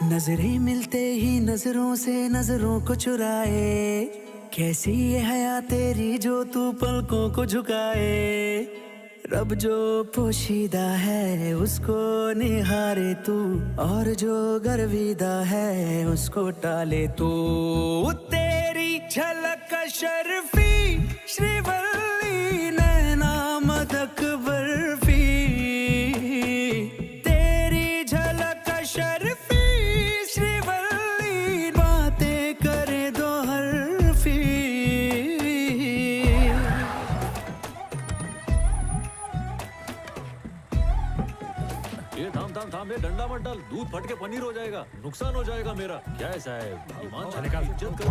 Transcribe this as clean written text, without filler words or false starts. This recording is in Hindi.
नजरें मिलते ही नजरों से नजरों को चुराए, कैसी ये हया तेरी जो तू पलकों को झुकाए। रब जो पोशीदा है उसको निहारे तू, और जो गर्विदा है उसको टाले तू। तेरी झलक शर्फी श्रीवल्ली नैना मदक बर्फी, तेरी झलक शर्फी श्रीवल्ली बातें करे दो हरफी। ये थाम थाम थाम, ये डंडा मत डाल, दूध फट के पनीर हो जाएगा, नुकसान हो जाएगा मेरा। क्या ऐसा है, ईमान चलेगा, इज्जत कर।